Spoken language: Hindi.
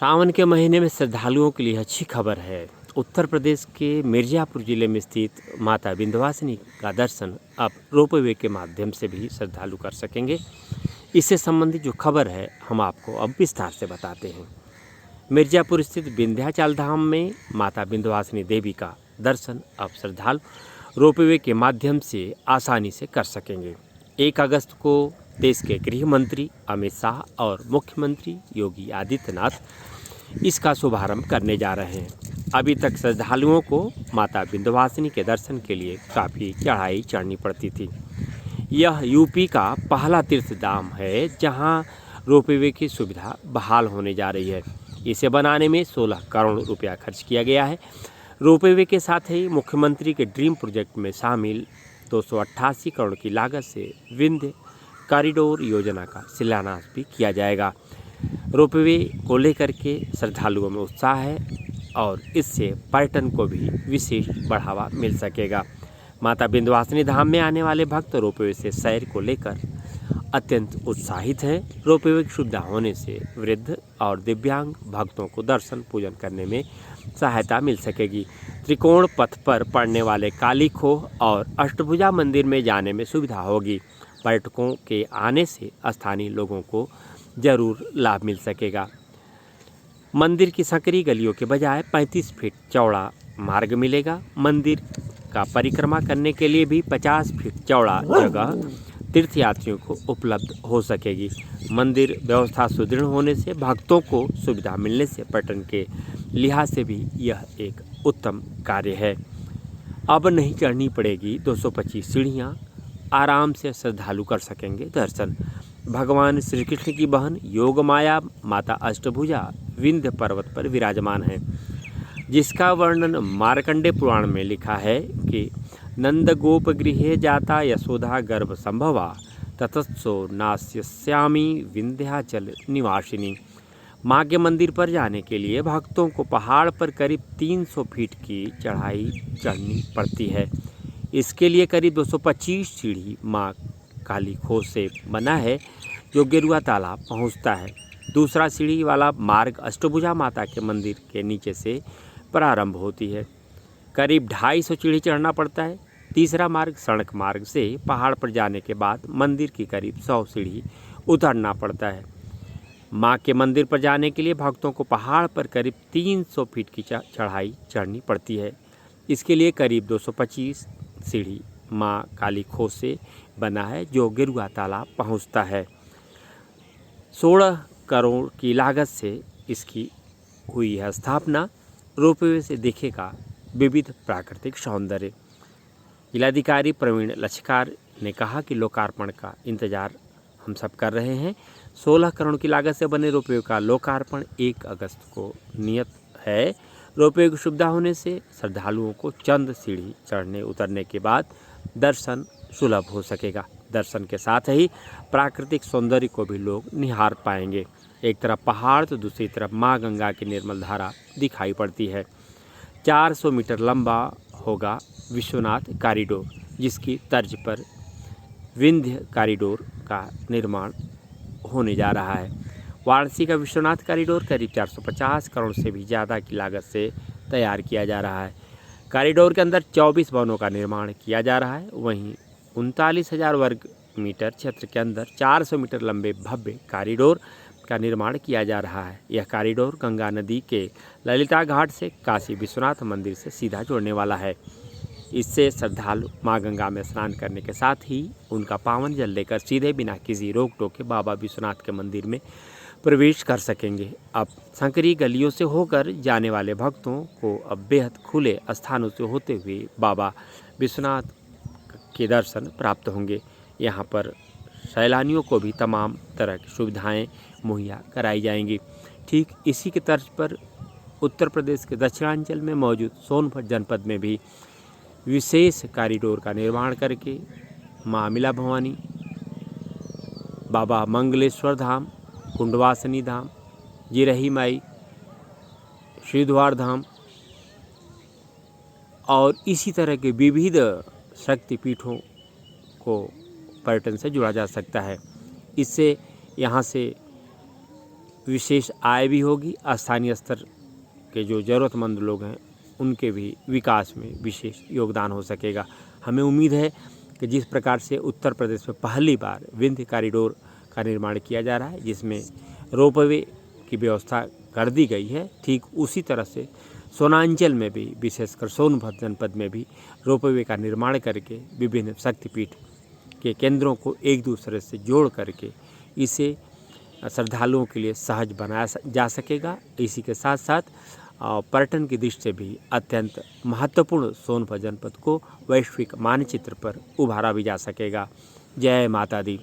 सावन के महीने में श्रद्धालुओं के लिए अच्छी खबर है। उत्तर प्रदेश के मिर्ज़ापुर जिले में स्थित माता विंध्यवासिनी का दर्शन अब रोपवे के माध्यम से भी श्रद्धालु कर सकेंगे। इससे संबंधित जो खबर है हम आपको अब विस्तार से बताते हैं। मिर्ज़ापुर स्थित विंध्याचल धाम में माता विंध्यवासिनी देवी का दर्शन अब श्रद्धालु रोपवे के माध्यम से आसानी से कर सकेंगे। 1 अगस्त को देश के गृह मंत्री अमित शाह और मुख्यमंत्री योगी आदित्यनाथ इसका शुभारंभ करने जा रहे हैं। अभी तक श्रद्धालुओं को माता विंध्यवासिनी के दर्शन के लिए काफ़ी चढ़ाई चढ़नी पड़ती थी। यह यूपी का पहला तीर्थ धाम है जहां रोपवे की सुविधा बहाल होने जा रही है। इसे बनाने में 16 करोड़ रुपया खर्च किया गया है। रोपवे के साथ ही मुख्यमंत्री के ड्रीम प्रोजेक्ट में शामिल 288 करोड़ की लागत से विंध्य कॉरिडोर योजना का शिलान्यास भी किया जाएगा। रोपवे को लेकर के श्रद्धालुओं में उत्साह है और इससे पर्यटन को भी विशेष बढ़ावा मिल सकेगा। माता विंध्यवासिनी धाम में आने वाले भक्त रोपवे से सैर को लेकर अत्यंत उत्साहित हैं। रोपवे की सुविधा होने से वृद्ध और दिव्यांग भक्तों को दर्शन पूजन करने में सहायता मिल सकेगी। त्रिकोण पथ पर पड़ने वाले काली खोह और अष्टभुजा मंदिर में जाने में सुविधा होगी। पर्यटकों के आने से स्थानीय लोगों को जरूर लाभ मिल सकेगा। मंदिर की संकरी गलियों के बजाय 35 फीट चौड़ा मार्ग मिलेगा। मंदिर का परिक्रमा करने के लिए भी 50 फीट चौड़ा जगह तीर्थयात्रियों को उपलब्ध हो सकेगी। मंदिर व्यवस्था सुदृढ़ होने से भक्तों को सुविधा मिलने से पर्यटन के लिहाज से भी यह एक उत्तम कार्य है। अब नहीं चढ़नी पड़ेगी 225 सीढ़ियाँ, आराम से श्रद्धालु कर सकेंगे दर्शन। भगवान श्री कृष्ण की बहन योगमाया माता अष्टभुजा विंध्य पर्वत पर विराजमान है, जिसका वर्णन मार्कंडेय पुराण में लिखा है कि नंदगोप गृहे जाता यशोदा गर्भ संभवा ततत्सो नास्यामी विंध्याचल निवासिनी। माँ के मंदिर पर जाने के लिए भक्तों को पहाड़ पर करीब 300 फीट की चढ़ाई चढ़नी पड़ती है। इसके लिए करीब 225 सीढ़ी माँ काली खोह से बना है जो गेरुआ तालाब पहुँचता है। दूसरा सीढ़ी वाला मार्ग अष्टभुजा माता के मंदिर के नीचे से प्रारंभ होती है। करीब 250 सीढ़ी चढ़ना पड़ता है। तीसरा मार्ग सड़क मार्ग से पहाड़ पर जाने के बाद मंदिर की करीब 100 सीढ़ी उतरना पड़ता है। माँ के मंदिर पर जाने के लिए भक्तों को पहाड़ पर करीब 300 फीट की चढ़ाई चढ़नी पड़ती है। इसके लिए करीब 225 सीढ़ी माँ काली खोह से बना है जो गेरुआ तालाब पहुँचता है। 16 करोड़ की लागत से इसकी हुई है स्थापना। रोपवे से दिखेगा विविध प्राकृतिक सौंदर्य। जिलाधिकारी प्रवीण लच्छकार ने कहा कि लोकार्पण का इंतजार हम सब कर रहे हैं। 16 करोड़ की लागत से बने रोपवे का लोकार्पण 1 अगस्त को नियत है। रोपवे की सुविधा होने से श्रद्धालुओं को चंद सीढ़ी चढ़ने उतरने के बाद दर्शन सुलभ हो सकेगा। दर्शन के साथ ही प्राकृतिक सौंदर्य को भी लोग निहार पाएंगे। एक तरफ पहाड़ तो दूसरी तरफ माँ गंगा की निर्मल धारा दिखाई पड़ती है। 400 मीटर लंबा होगा विश्वनाथ कॉरिडोर, जिसकी तर्ज पर विंध्य कॉरिडोर का निर्माण होने जा रहा है। वाराणसी का विश्वनाथ कॉरिडोर करीब 450 करोड़ से भी ज़्यादा की लागत से तैयार किया जा रहा है। कॉरिडोर के अंदर 24 भवनों का निर्माण किया जा रहा है। वहीं 39,000 वर्ग मीटर क्षेत्र के अंदर 400 मीटर लंबे भव्य कॉरिडोर का निर्माण किया जा रहा है। यह कॉरिडोर गंगा नदी के ललिता घाट से काशी विश्वनाथ मंदिर से सीधा जोड़ने वाला है। इससे श्रद्धालु माँ गंगा में स्नान करने के साथ ही उनका पावन जल लेकर सीधे बिना किसी रोक टोक के बाबा विश्वनाथ के मंदिर में प्रवेश कर सकेंगे। अब संकरी गलियों से होकर जाने वाले भक्तों को अब बेहद खुले स्थानों से होते हुए बाबा विश्वनाथ के दर्शन प्राप्त होंगे। यहाँ पर सैलानियों को भी तमाम तरह की सुविधाएं मुहैया कराई जाएंगी। ठीक इसी के तर्ज पर उत्तर प्रदेश के दक्षिणांचल में मौजूद सोनभद्र जनपद में भी विशेष कॉरिडोर का निर्माण करके माँ अमिला भवानी, बाबा मंगलेश्वर धाम, कुंडवासिनी धाम, जिरही माई, श्रीद्वार धाम और इसी तरह के विविध शक्तिपीठों को पर्यटन से जोड़ा जा सकता है। इससे यहाँ से विशेष आय भी होगी, स्थानीय स्तर के जो ज़रूरतमंद लोग हैं उनके भी विकास में विशेष योगदान हो सकेगा। हमें उम्मीद है कि जिस प्रकार से उत्तर प्रदेश में पहली बार विंध्य कॉरिडोर का निर्माण किया जा रहा है, जिसमें रोपवे की व्यवस्था कर दी गई है, ठीक उसी तरह से सोनांचल में भी, विशेषकर सोनभद्र जनपद में भी रोपवे का निर्माण करके विभिन्न शक्तिपीठ के केंद्रों को एक दूसरे से जोड़ करके इसे श्रद्धालुओं के लिए सहज बनाया जा सकेगा। इसी के साथ साथ पर्यटन की दृष्टि से भी अत्यंत महत्वपूर्ण सोनभद्र जनपद को वैश्विक मानचित्र पर उभारा भी जा सकेगा। जय माता दी।